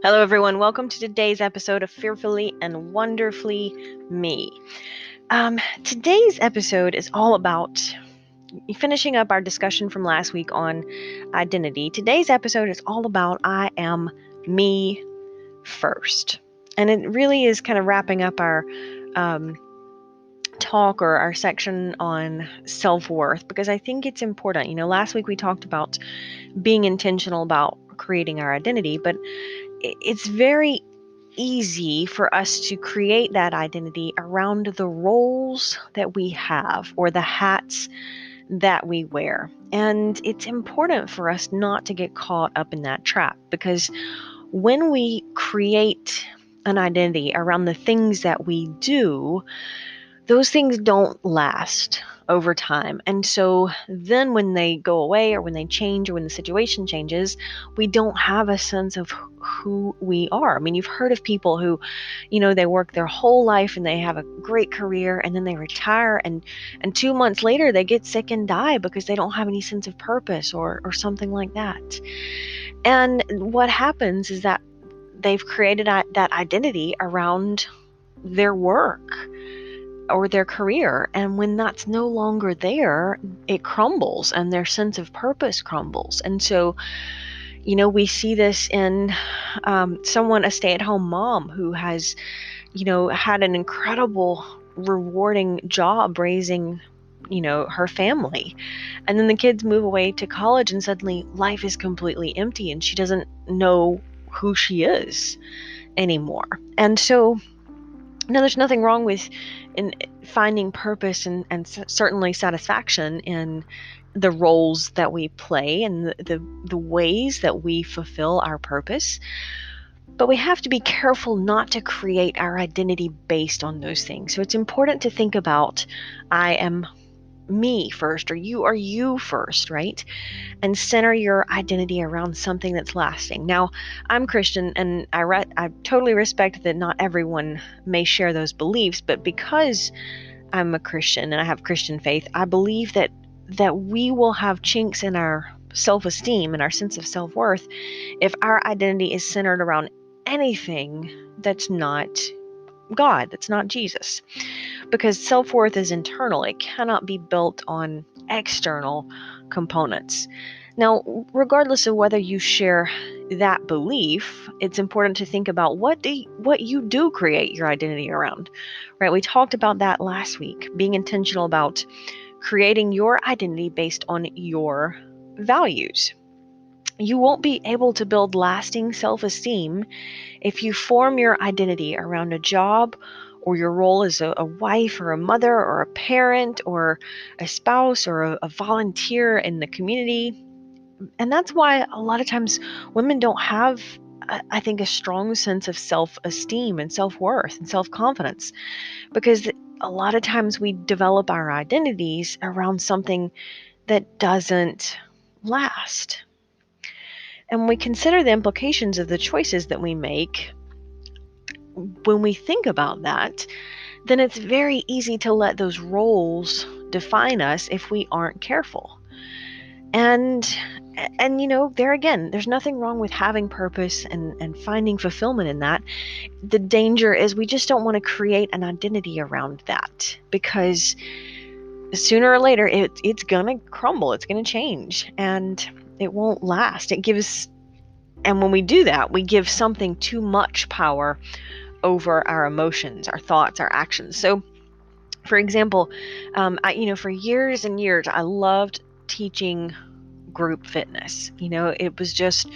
Hello, everyone. Welcome to today's episode of Fearfully and Wonderfully Me. Today's episode is all about finishing up our discussion from last week on identity. Today's episode is all about I am me first. And it really is kind of wrapping up our talk or our section on self-worth because I think it's important. Last week we talked about being intentional about creating our identity, but it's very easy for us to create that identity around the roles that we have or the hats that we wear. And it's important for us not to get caught up in that trap, because when we create an identity around the things that we do, those things don't last over time. And so then when they go away or when they change or when the situation changes, we don't have a sense of who we are. I mean, you've heard of people who, they work their whole life and they have a great career and then they retire and 2 months later they get sick and die because they don't have any sense of purpose or something like that. And what happens is that they've created that identity around their work or their career, and when that's no longer there, it crumbles and their sense of purpose crumbles. And so we see this in a stay-at-home mom who has had an incredible rewarding job raising her family, and then the kids move away to college and suddenly life is completely empty and she doesn't know who she is anymore. And so there's nothing wrong with in finding purpose and certainly satisfaction in the roles that we play and the ways that we fulfill our purpose. But we have to be careful not to create our identity based on those things. So it's important to think about, I am me first, or you are you first, right? And center your identity around something that's lasting. Now, I'm Christian, and I totally respect that not everyone may share those beliefs, but because I'm a Christian and I have Christian faith, I believe that we will have chinks in our self-esteem and our sense of self-worth if our identity is centered around anything that's not God, that's not Jesus. Because self-worth is internal. It cannot be built on external components. Now, regardless of whether you share that belief, it's important to think about what you do create your identity around, right? We talked about that last week, being intentional about creating your identity based on your values. You won't be able to build lasting self-esteem if you form your identity around a job or your role as a wife or a mother or a parent or a spouse or a volunteer in the community. And that's why a lot of times women don't have, I think, a strong sense of self-esteem and self-worth and self-confidence, because a lot of times we develop our identities around something that doesn't last. And when we consider the implications of the choices that we make, when we think about that, then it's very easy to let those roles define us if we aren't careful. And there again, there's nothing wrong with having purpose and finding fulfillment in that. The danger is we just don't want to create an identity around that, because sooner or later it's gonna crumble, it's gonna change, and it won't last. And when we do that, we give something too much power over our emotions, our thoughts, our actions. So, for example, for years and years, I loved teaching group fitness. It was just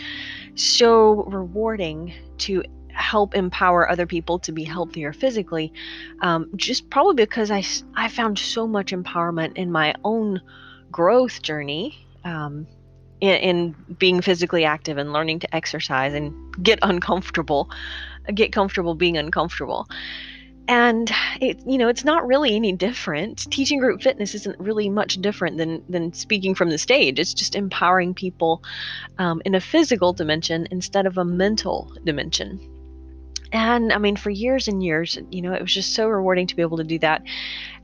so rewarding to help empower other people to be healthier physically, just probably because I found so much empowerment in my own growth journey, in being physically active and learning to exercise and get comfortable being uncomfortable. And it's not really any different. Teaching group fitness isn't really much different than speaking from the stage. It's just empowering people in a physical dimension instead of a mental dimension. And I mean, for years and years, it was just so rewarding to be able to do that.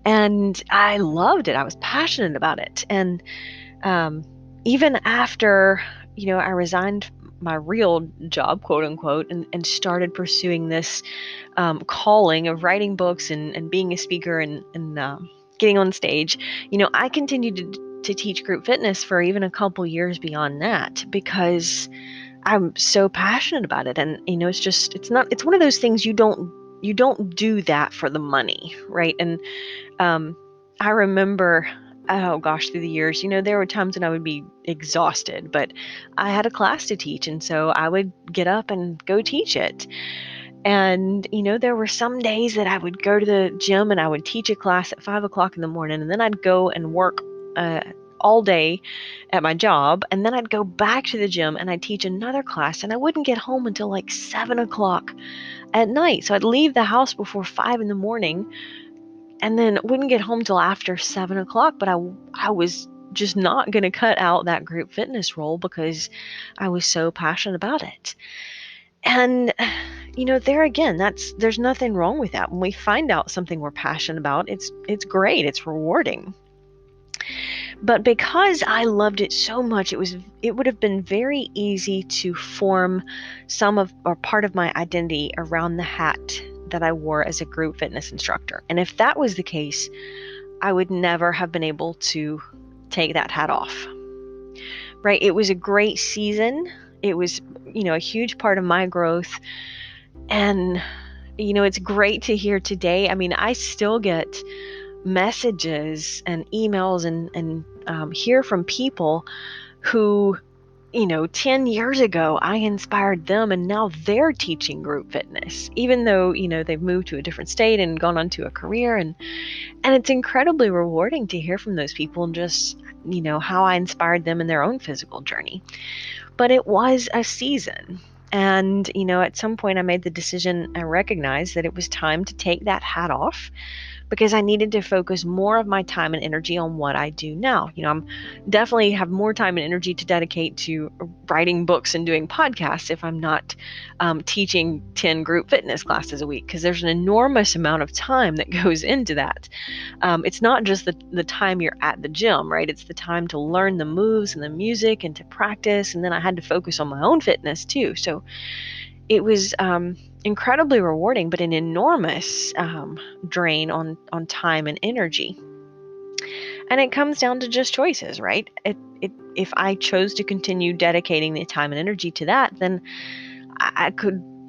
And I loved it. I was passionate about it. And even after, I resigned my real job, quote unquote, and started pursuing this calling of writing books and being a speaker and getting on stage, I continued to teach group fitness for even a couple years beyond that because I'm so passionate about it. And, it's one of those things you don't do that for the money, right? And um, I remember, oh gosh, through the years, there were times when I would be exhausted, but I had a class to teach. And so I would get up and go teach it. And, there were some days that I would go to the gym and I would teach a class at 5 o'clock in the morning, and then I'd go and work uh, all day at my job. And then I'd go back to the gym and I'd teach another class, and I wouldn't get home until like 7 o'clock at night. So I'd leave the house before 5 in the morning and then wouldn't get home till after 7 o'clock. But I was just not going to cut out that group fitness role because I was so passionate about it. And there again, there's nothing wrong with that. When we find out something we're passionate about, it's great, it's rewarding. But because I loved it so much, it would have been very easy to form some of or part of my identity around the hat that I wore as a group fitness instructor. And if that was the case, I would never have been able to take that hat off. Right? It was a great season. It was, a huge part of my growth. And, it's great to hear today. I mean, I still get messages and emails and hear from people who, 10 years ago, I inspired them and now they're teaching group fitness, even though, they've moved to a different state and gone on to a career. And it's incredibly rewarding to hear from those people and just, how I inspired them in their own physical journey. But it was a season. And, at some point I made the decision and recognized that it was time to take that hat off because I needed to focus more of my time and energy on what I do now. I'm definitely have more time and energy to dedicate to writing books and doing podcasts if I'm not teaching 10 group fitness classes a week, because there's an enormous amount of time that goes into that. It's not just the time you're at the gym, right? It's the time to learn the moves and the music and to practice. And then I had to focus on my own fitness too. So it was incredibly rewarding, but an enormous drain on time and energy. And it comes down to just choices, right? If I chose to continue dedicating the time and energy to that, then I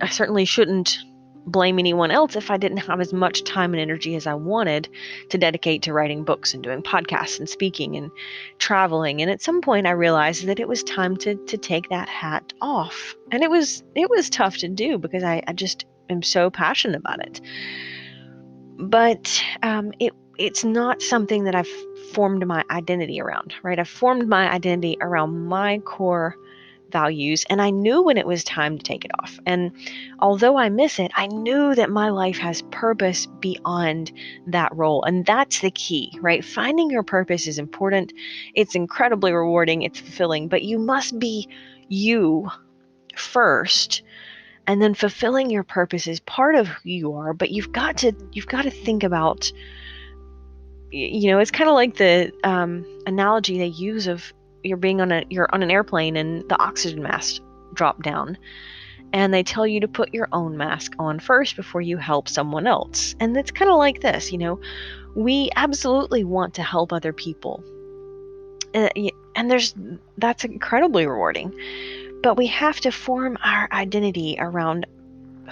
certainly shouldn't blame anyone else if I didn't have as much time and energy as I wanted to dedicate to writing books and doing podcasts and speaking and traveling. And at some point I realized that it was time to take that hat off. And it was tough to do because I just am so passionate about it. But it's not something that I've formed my identity around, right? I've formed my identity around my core values, and I knew when it was time to take it off. And although I miss it, I knew that my life has purpose beyond that role. And that's the key, right? Finding your purpose is important. It's incredibly rewarding. It's fulfilling, but you must be you first. And then fulfilling your purpose is part of who you are, but you've got to think about, it's kind of like the analogy they use of you're on an airplane and the oxygen mask dropped down, and they tell you to put your own mask on first before you help someone else. And it's kind of like this, we absolutely want to help other people, and that's incredibly rewarding, but we have to form our identity around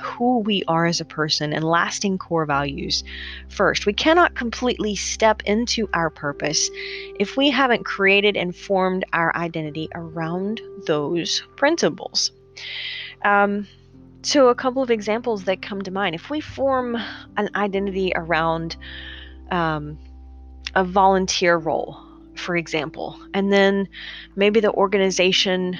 who we are as a person and lasting core values first. We cannot completely step into our purpose if we haven't created and formed our identity around those principles. So a couple of examples that come to mind. If we form an identity around a volunteer role, for example, and then maybe the organization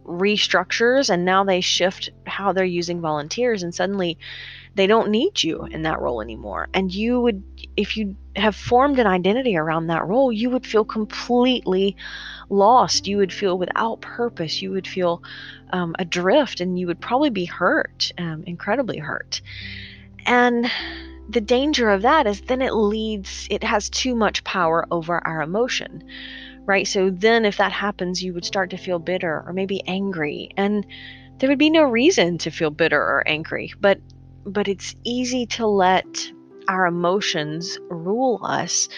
restructures and now they shift how they're using volunteers, and suddenly they don't need you in that role anymore. And if you have formed an identity around that role, you would feel completely lost. You would feel without purpose. You would feel adrift, and you would probably be hurt, incredibly hurt. And the danger of that is then it has too much power over our emotion, right? So then if that happens, you would start to feel bitter or maybe angry, and there would be no reason to feel bitter or angry, but it's easy to let our emotions rule us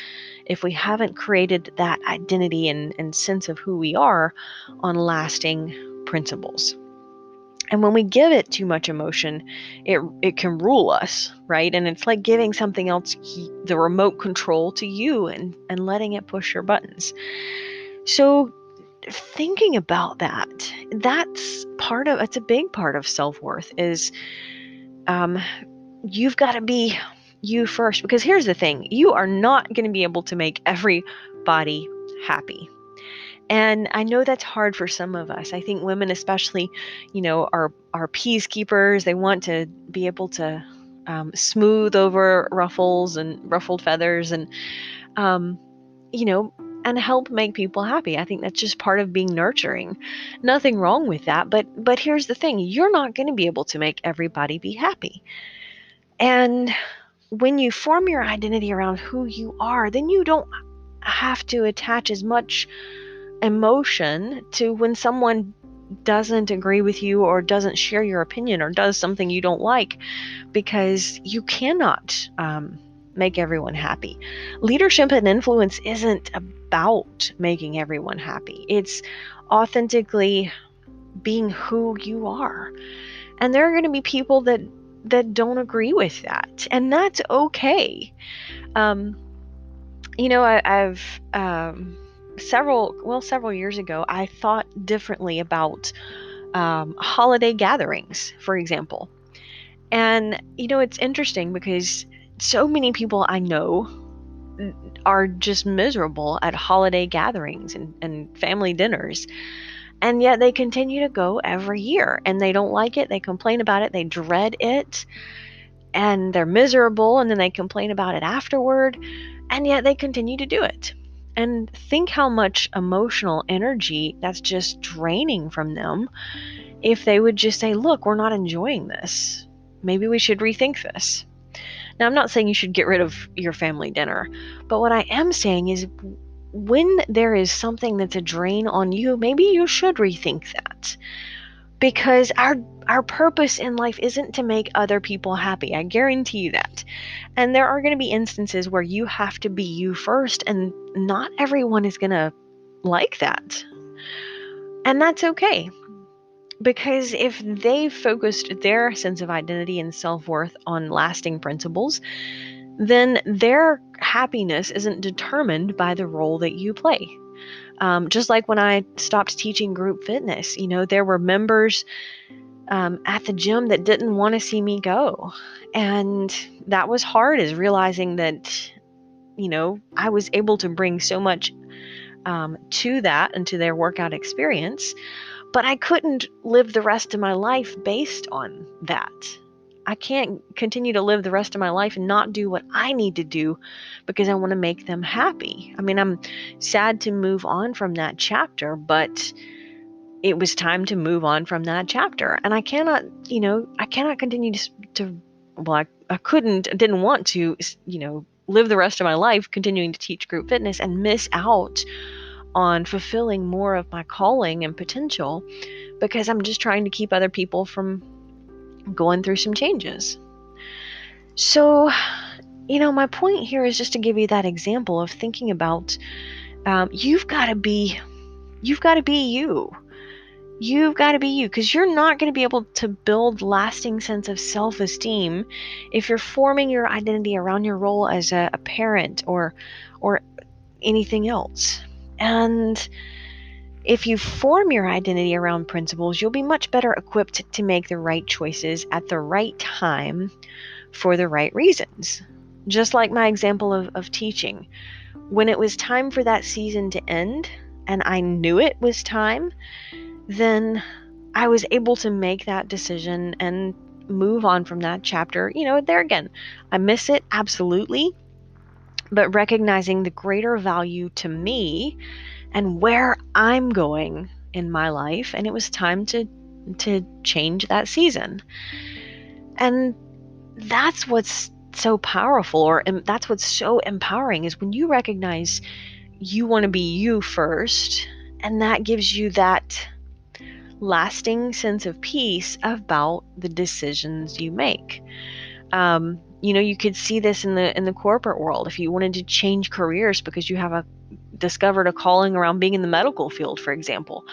if we haven't created that identity and sense of who we are on lasting principles. And when we give it too much emotion, it can rule us, right? And it's like giving something else the remote control to you and letting it push your buttons. So thinking about it's a big part of self-worth is you've got to be you first, because here's the thing, you are not going to be able to make everybody happy. And I know that's hard for some of us. I think women especially, are peacekeepers. They want to be able to smooth over ruffles and ruffled feathers and, and help make people happy. I think that's just part of being nurturing. Nothing wrong with that. But here's the thing, you're not going to be able to make everybody be happy. And when you form your identity around who you are, then you don't have to attach as much emotion to when someone doesn't agree with you or doesn't share your opinion or does something you don't like, because you cannot make everyone happy. Leadership and influence isn't about making everyone happy. It's authentically being who you are. And there are going to be people that don't agree with that, and that's okay. I've several years ago, I thought differently about holiday gatherings, for example. And, it's interesting because so many people I know are just miserable at holiday gatherings and family dinners. And yet they continue to go every year, and they don't like it. They complain about it. They dread it, and they're miserable, and then they complain about it afterward, and yet they continue to do it. And think how much emotional energy that's just draining from them if they would just say, look, we're not enjoying this. Maybe we should rethink this. Now, I'm not saying you should get rid of your family dinner, but what I am saying is when there is something that's a drain on you, maybe you should rethink that. Because our purpose in life isn't to make other people happy. I guarantee you that. And there are going to be instances where you have to be you first, and not everyone is going to like that. And that's okay. Because if they focused their sense of identity and self-worth on lasting principles, then their happiness isn't determined by the role that you play. Just like when I stopped teaching group fitness, there were members at the gym that didn't want to see me go. And that was hard, is realizing that, I was able to bring so much to that and to their workout experience, but I couldn't live the rest of my life based on that. I can't continue to live the rest of my life and not do what I need to do because I want to make them happy. I mean, I'm sad to move on from that chapter, but it was time to move on from that chapter. And I cannot continue I didn't want to, live the rest of my life continuing to teach group fitness and miss out on fulfilling more of my calling and potential because I'm just trying to keep other people from going through some changes. So, my point here is just to give you that example of thinking about you've got to be you. You've got to be you, because you're not going to be able to build lasting sense of self-esteem if you're forming your identity around your role as a parent or anything else. And if you form your identity around principles, you'll be much better equipped to make the right choices at the right time for the right reasons. Just like my example of teaching. When it was time for that season to end, and I knew it was time, then I was able to make that decision and move on from that chapter. There again, I miss it, absolutely, but recognizing the greater value to me and where I'm going in my life, and it was time to change that season. And that's what's so powerful, and that's what's so empowering, is when you recognize you want to be you first, and that gives you that lasting sense of peace about the decisions you make. You could see this in the corporate world. If you wanted to change careers because you have discovered a calling around being in the medical field, for example,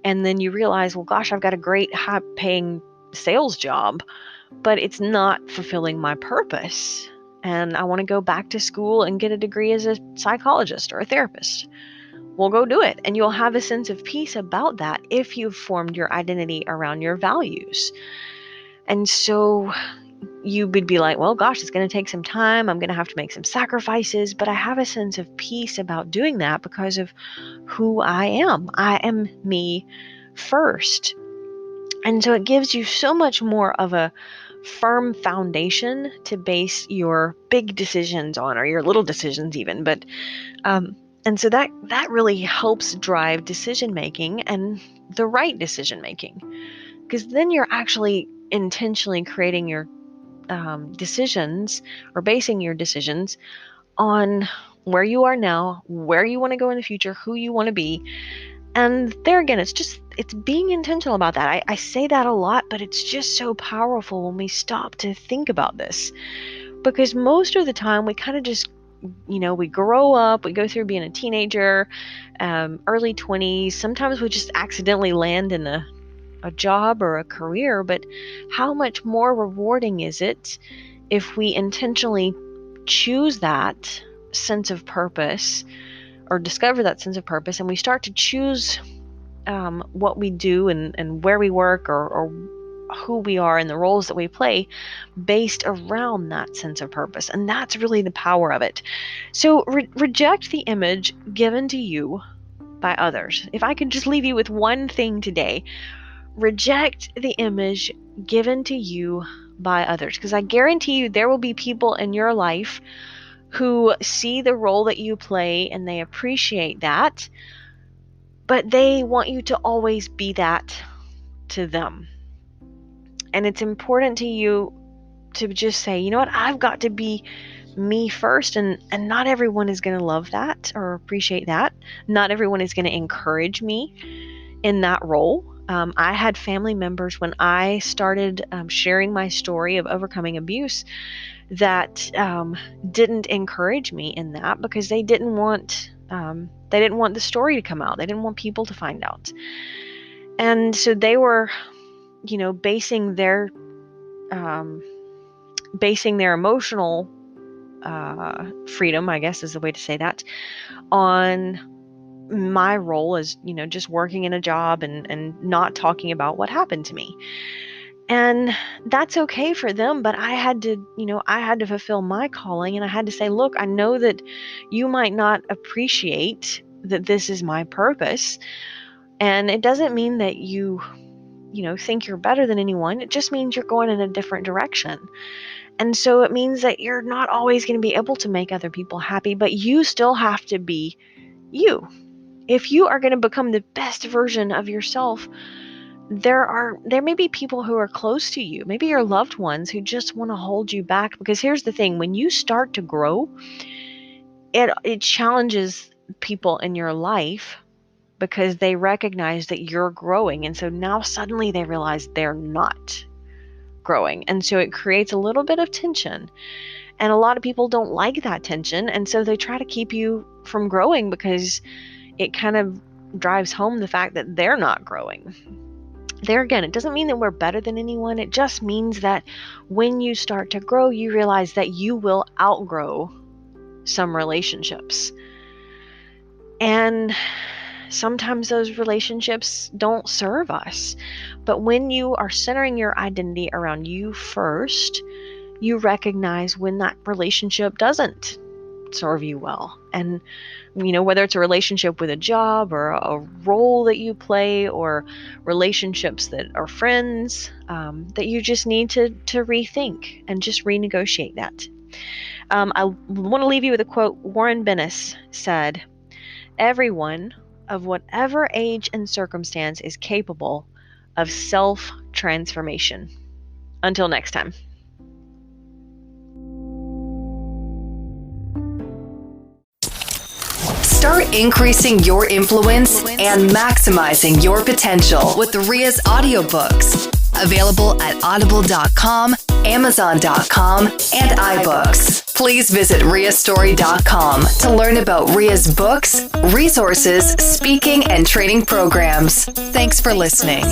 and then you realize, well, gosh, I've got a great high-paying sales job, but it's not fulfilling my purpose, and I want to go back to school and get a degree as a psychologist or a therapist. Well, go do it, and you'll have a sense of peace about that if you've formed your identity around your values. And so you would be like, well, gosh, it's going to take some time. I'm going to have to make some sacrifices, but I have a sense of peace about doing that because of who I am. I am me first. And so it gives you so much more of a firm foundation to base your big decisions on, or your little decisions even. And so that really helps drive decision making, and the right decision making, because then you're actually intentionally creating your decisions, or basing your decisions on where you are now, where you want to go in the future, who you want to be. And there again, it's being intentional about that. I say that a lot, but it's just so powerful when we stop to think about this, because most of the time we kind of just, we grow up, we go through being a teenager, early 20s. Sometimes we just accidentally land in a job or a career, but how much more rewarding is it if we intentionally choose that sense of purpose, or discover that sense of purpose, and we start to choose what we do, and where we work, or who we are, and the roles that we play based around that sense of purpose. And that's really the power of it. So reject the image given to you by others. If I could just leave you with one thing today, reject the image given to you by others, because I guarantee you there will be people in your life who see the role that you play and they appreciate that, but they want you to always be that to them. And it's important to you to just say, you know what, I've got to be me first, and not everyone is going to love that or appreciate that. Not everyone is going to encourage me in that role. I had family members, when I started sharing my story of overcoming abuse, that didn't encourage me in that, because they didn't want the story to come out. They didn't want people to find out. And so they were, basing their emotional freedom, I guess is the way to say that, on my role as, just working in a job, and not talking about what happened to me. And that's okay for them, but I had to fulfill my calling, and I had to say, look, I know that you might not appreciate that this is my purpose, and it doesn't mean that you think you're better than anyone. It just means you're going in a different direction. And so it means that you're not always going to be able to make other people happy, but you still have to be you. If you are going to become the best version of yourself, there may be people who are close to you, maybe your loved ones, who just want to hold you back. Because here's the thing, when you start to grow, it challenges people in your life, because they recognize that you're growing, and so now suddenly they realize they're not growing, and so it creates a little bit of tension. And a lot of people don't like that tension, and so they try to keep you from growing, because it kind of drives home the fact that they're not growing. There again, it doesn't mean that we're better than anyone. It just means that when you start to grow, you realize that you will outgrow some relationships. And sometimes those relationships don't serve us. But when you are centering your identity around you first, you recognize when that relationship doesn't serve you well. And whether it's a relationship with a job, or a role that you play, or relationships that are friends, that you just need to rethink and just renegotiate that. I want to leave you with a quote. Warren Bennis said, "Everyone of whatever age and circumstance is capable of self-transformation." Until next time. Start increasing your influence and maximizing your potential with Ria's audiobooks. Available at audible.com, amazon.com, and iBooks. Please visit riastory.com to learn about Ria's books, resources, speaking, and training programs. Thanks for listening.